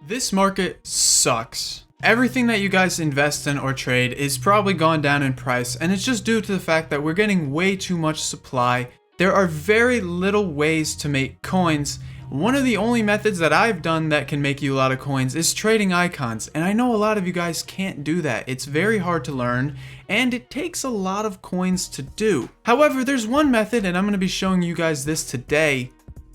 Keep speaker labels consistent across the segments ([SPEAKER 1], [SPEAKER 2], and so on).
[SPEAKER 1] This market sucks. Everything that you guys invest in or trade is probably gone down in price, and it's just due to the fact that we're getting way too much supply. There are very little ways to make coins. One of the only methods that I've done that can make you a lot of coins is trading icons, and I know a lot of you guys can't do that. It's very hard to learn, and it takes a lot of coins to do. However, there's one method, and I'm going to be showing you guys this today.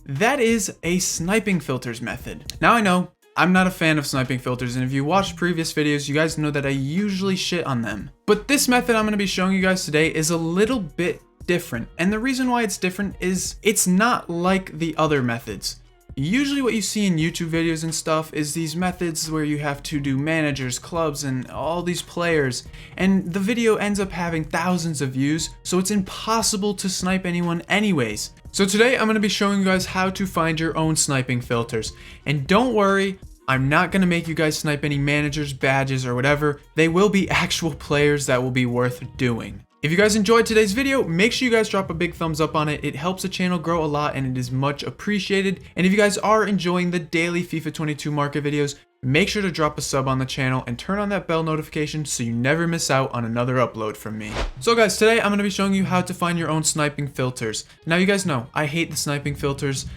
[SPEAKER 1] That is a sniping filters method. Now I know I'm not a fan of sniping filters, and if you watched previous videos, you guys know that I usually shit on them. But this method I'm going to be showing you guys today is a little bit different, and the reason why it's different is it's not like the other methods. Usually what you see in YouTube videos and stuff is these methods where you have to do managers, clubs, and all these players, and the video ends up having thousands of views, so it's impossible to snipe anyone anyways. So today I'm going to be showing you guys how to find your own sniping filters. And don't worry, I'm not going to make you guys snipe any managers, badges, or whatever. They will be actual players that will be worth doing. If you guys enjoyed today's video, make sure you guys drop a big thumbs up on it. It helps the channel grow a lot and it is much appreciated. And if you guys are enjoying the daily FIFA 22 market videos, make sure to drop a sub on the channel and turn on that bell notification so you never miss out on another upload from me. So guys, today I'm going to be showing you how to find your own sniping filters. Now you guys know, I hate the sniping filters.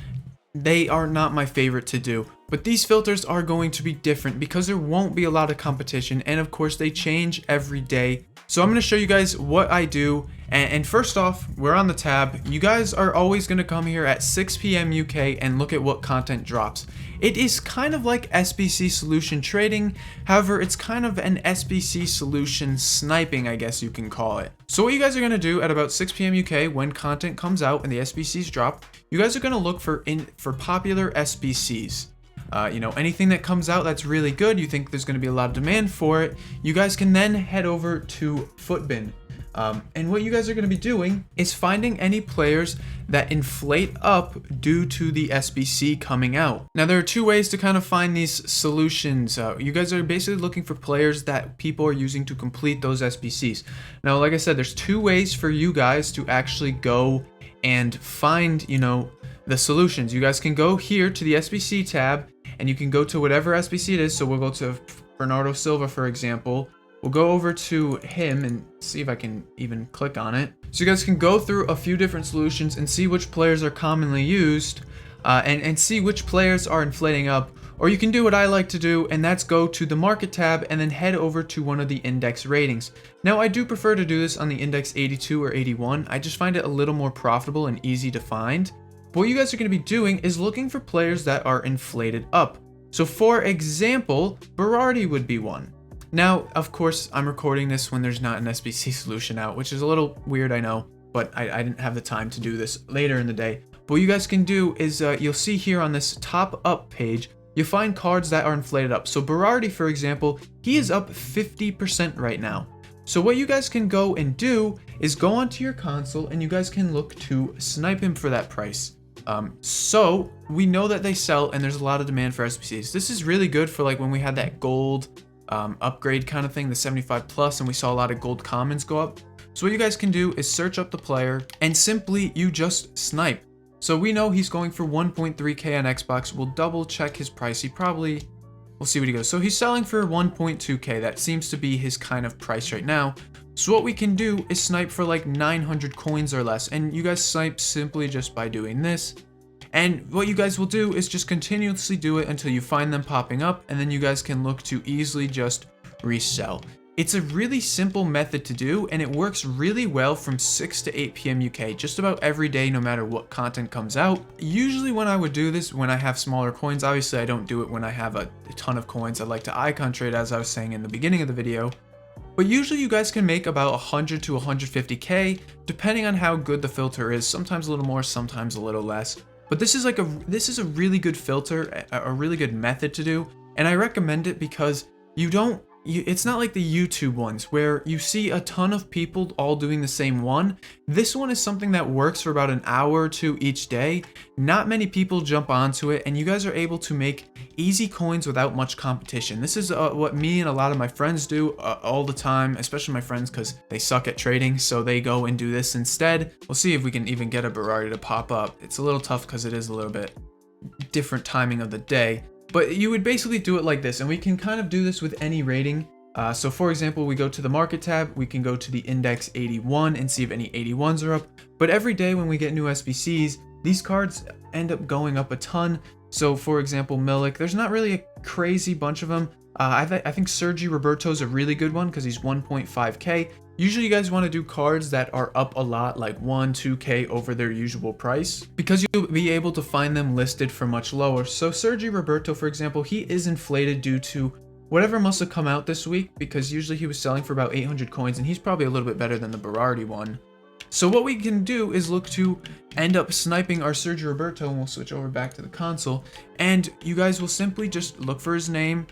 [SPEAKER 1] They are not my favorite to do. But these filters are going to be different because there won't be a lot of competition, and of course they change every day. So I'm going to show you guys what I do, and first off, we're on the tab. You guys are always going to come here at 6 p.m. UK and look at what content drops. It is kind of like SBC solution trading, however it's kind of an SBC solution sniping, I guess you can call it. So what you guys are going to do at about 6 p.m. UK when content comes out and the SBCs drop, you guys are going to look for popular SBCs. You know, anything that comes out that's really good, you think there's going to be a lot of demand for it, you guys can then head over to FUT. And what you guys are going to be doing is finding any players that inflate up due to the SBC coming out. Now there are two ways to kind of find these solutions. You guys are basically looking for players that people are using to complete those SBCs. Now like I said, there's two ways for you guys to actually go and find, you know, the solutions. You guys can go here to the SBC tab and you can go to whatever SBC it is. So we'll go to Bernardo Silva, for example. We'll go over to him and see if I can even click on it. So you guys can go through a few different solutions and see which players are commonly used and see which players are inflating up. Or you can do what I like to do, and that's go to the market tab and then head over to one of the index ratings. Now I do prefer to do this on the index 82 or 81. I just find it a little more profitable and easy to find. But what you guys are going to be doing is looking for players that are inflated up. So for example, Berardi would be one. Now, of course, I'm recording this when there's not an SBC solution out, which is a little weird, I know, but I didn't have the time to do this later in the day. But what you guys can do is you'll see here on this top up page, you'll find cards that are inflated up. So Berardi, for example, he is up 50% right now. So what you guys can go and do is go onto your console and you guys can look to snipe him for that price. So we know that they sell and there's a lot of demand for SBCs. This is really good for like when we had that gold upgrade kind of thing, the 75 plus, and we saw a lot of gold commons go up. So what you guys can do is search up the player and simply you just snipe. So we know he's going for 1.3k on Xbox. We'll double check his price. We'll see what he goes. So he's selling for 1.2k. That seems to be his kind of price right now. So what we can do is snipe for like 900 coins or less. And you guys snipe simply just by doing this. And what you guys will do is just continuously do it until you find them popping up. And then you guys can look to easily just resell. It's a really simple method to do, and it works really well from 6 to 8 p.m. UK, just about every day, no matter what content comes out. Usually when I would do this, when I have smaller coins, obviously I don't do it when I have a ton of coins. I like to icon trade, as I was saying in the beginning of the video. But usually you guys can make about 100 to 150k, depending on how good the filter is. Sometimes a little more, sometimes a little less. But this is a really good filter, a really good method to do, and I recommend it because it's not like the YouTube ones where you see a ton of people all doing the same one. This one is something that works for about an hour or two each day. Not many people jump onto it, and you guys are able to make easy coins without much competition. This is what me and a lot of my friends do all the time, especially my friends because they suck at trading, so they go and do this instead. We'll see if we can even get a Berardi to pop up. It's a little tough because it is a little bit different timing of the day. But you would basically do it like this, and we can kind of do this with any rating. So for example, we go to the market tab, we can go to the index 81 and see if any 81s are up. But every day when we get new SBCs, these cards end up going up a ton. So for example, Milik, there's not really a crazy bunch of them. I think Sergi Roberto's a really good one because he's 1.5k. Usually you guys want to do cards that are up a lot, like 1-2k over their usual price, because you'll be able to find them listed for much lower. So Sergi Roberto, for example, he is inflated due to whatever must have come out this week, because usually he was selling for about 800 coins, and he's probably a little bit better than the Berardi one. So what we can do is look to end up sniping our Sergi Roberto, and we'll switch over back to the console, and you guys will simply just look for his name.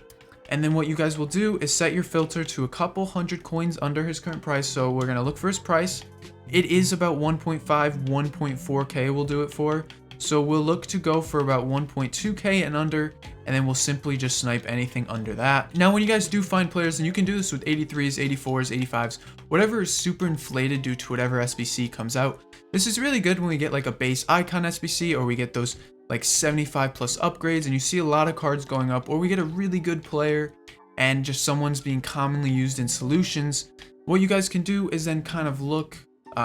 [SPEAKER 1] And then what you guys will do is set your filter to a couple hundred coins under his current price. So we're going to look for his price. It is about 1.5, 1.4k we'll do it for. So we'll look to go for about 1.2k and under, and then we'll simply just snipe anything under that. Now, when you guys do find players, and you can do this with 83s, 84s, 85s, whatever is super inflated due to whatever SBC comes out. This is really good when we get like a base icon SBC, or we get those like 75 plus upgrades and you see a lot of cards going up, or we get a really good player and just someone's being commonly used in solutions. What you guys can do is then kind of look,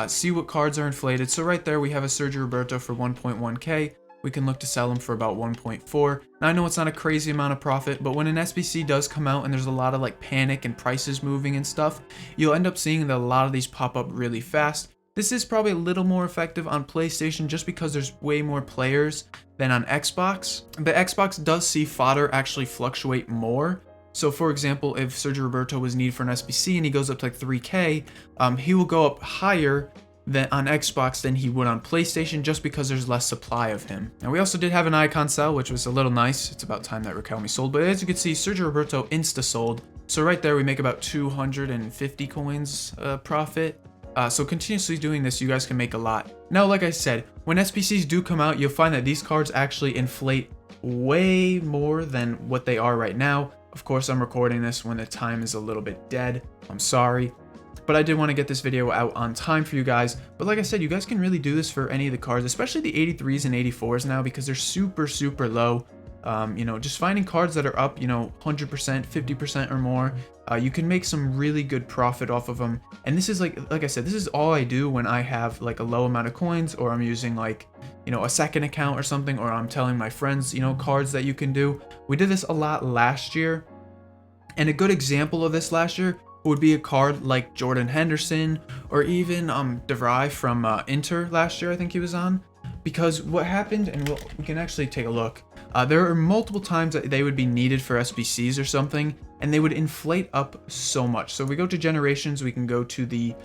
[SPEAKER 1] see what cards are inflated. So right there we have a Sergio Roberto for 1.1k. We can look to sell him for about 1.4. Now I know it's not a crazy amount of profit, but when an SBC does come out and there's a lot of like panic and prices moving and stuff, you'll end up seeing that a lot of these pop up really fast. This is probably a little more effective on PlayStation just because there's way more players than on Xbox. The Xbox does see fodder actually fluctuate more. So for example, if Sergio Roberto was needed for an SBC and he goes up to like 3k, he will go up higher than on Xbox than he would on PlayStation just because there's less supply of him. Now we also did have an icon sell, which was a little nice. It's about time that Riquelme sold, but as you can see, Sergio Roberto insta sold. So right there we make about 250 coins profit. So continuously doing this, you guys can make a lot. Now, like I said, when SBCs do come out, you'll find that these cards actually inflate way more than what they are right now. Of course, I'm recording this when the time is a little bit dead. I'm sorry. But I did want to get this video out on time for you guys. But like I said, you guys can really do this for any of the cards, especially the 83s and 84s now, because they're super, super low. You know, just finding cards that are up, you know, 100%, 50% or more, you can make some really good profit off of them. And this is like I said, this is all I do when I have like a low amount of coins, or I'm using like, you know, a second account or something, or I'm telling my friends, you know, cards that you can do. We did this a lot last year. And a good example of this last year would be a card like Jordan Henderson, or even De Vrij from Inter last year, I think he was on. Because what happened, and we can actually take a look, there are multiple times that they would be needed for SBCs or something, and they would inflate up so much. So if we go to generations, we can go to the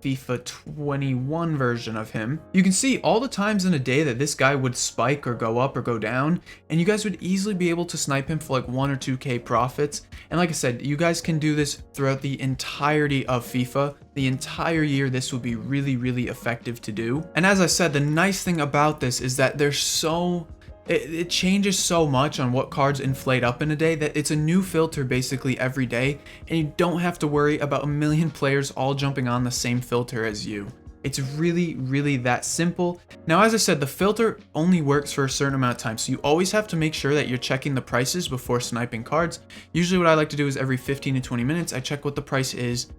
[SPEAKER 1] FIFA 21 version of him. You can see all the times in a day that this guy would spike or go up or go down, and you guys would easily be able to snipe him for like 1 or 2k profits. And like I said, you guys can do this throughout the entirety of FIFA. The entire year, this will be really, really effective to do. And as I said, the nice thing about this is that it changes so much on what cards inflate up in a day that it's a new filter basically every day, and you don't have to worry about a million players all jumping on the same filter as you. It's really, really that simple. Now, as I said, the filter only works for a certain amount of time, so you always have to make sure that you're checking the prices before sniping cards. Usually what I like to do is every 15 to 20 minutes, I check what the price is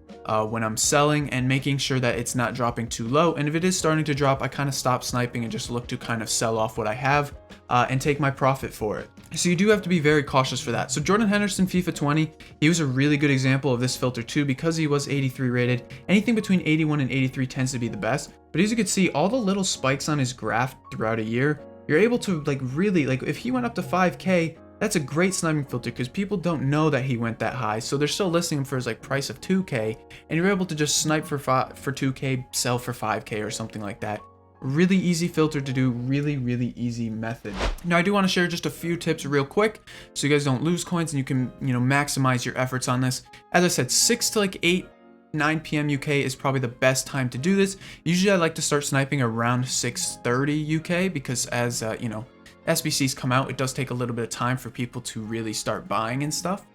[SPEAKER 1] when I'm selling, and making sure that it's not dropping too low. And if it is starting to drop, I kind of stop sniping and just look to kind of sell off what I have and take my profit for it. So you do have to be very cautious for that. So Jordan Henderson, FIFA 20, he was a really good example of this filter too, because he was 83 rated. Anything between 81 and 83 tends to be the best. But as you can see, all the little spikes on his graph throughout a year, you're able to like really, like if he went up to 5k, that's a great sniping filter because people don't know that he went that high. So they're still listing him for his like price of 2k, and you're able to just snipe for 2k, sell for 5k or something like that. Really easy filter to do, really, really easy method. Now I do want to share just a few tips real quick so you guys don't lose coins and you can, you know, maximize your efforts on this. As I said, 6 to like 9 p.m. UK is probably the best time to do this. Usually I like to start sniping around 6:30 UK because as you know, SBCs come out, it does take a little bit of time for people to really start buying and stuff.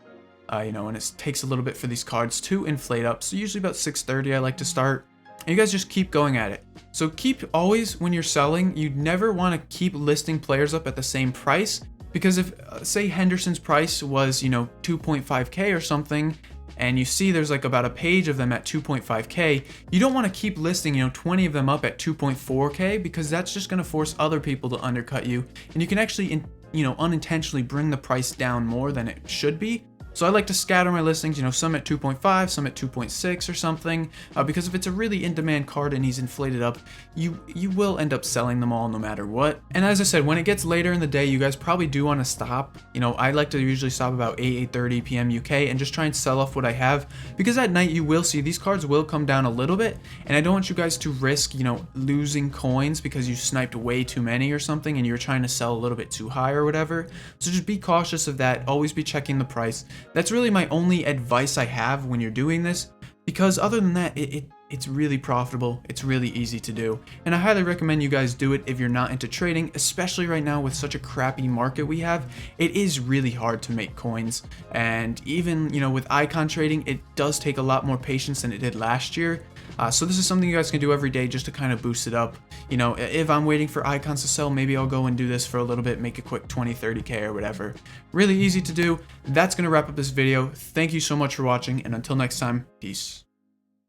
[SPEAKER 1] You know, and it takes a little bit for these cards to inflate up. So usually about 6:30 I like to start. And you guys just keep going at it. So keep always, when you're selling, you never want to keep listing players up at the same price, Because if, say Henderson's price was, 2.5K or something, and you see there's like about a page of them at 2.5K, you don't want to keep listing, 20 of them up at 2.4K, because that's just going to force other people to undercut you, and you can actually, unintentionally bring the price down more than it should be. So I like to scatter my listings, some at 2.5, some at 2.6 or something, because if it's a really in-demand card and he's inflated up, you will end up selling them all no matter what. And as I said, when it gets later in the day, you guys probably do want to stop. I like to usually stop about 8:30 p.m. UK and just try and sell off what I have, because at night you will see these cards will come down a little bit, and I don't want you guys to risk, losing coins because you sniped way too many or something and you're trying to sell a little bit too high or whatever. So just be cautious of that. Always be checking the price. That's really my only advice I have when you're doing this, because other than that, it's really profitable, it's really easy to do, and I highly recommend you guys do it if you're not into trading, especially right now with such a crappy market we have. It is really hard to make coins, and even, with icon trading, it does take a lot more patience than it did last year. So this is something you guys can do every day just to kind of boost it up. If I'm waiting for icons to sell, maybe I'll go and do this for a little bit, make a quick 20, 30K or whatever. Really easy to do. That's going to wrap up this video. Thank you so much for watching, and until next time, peace.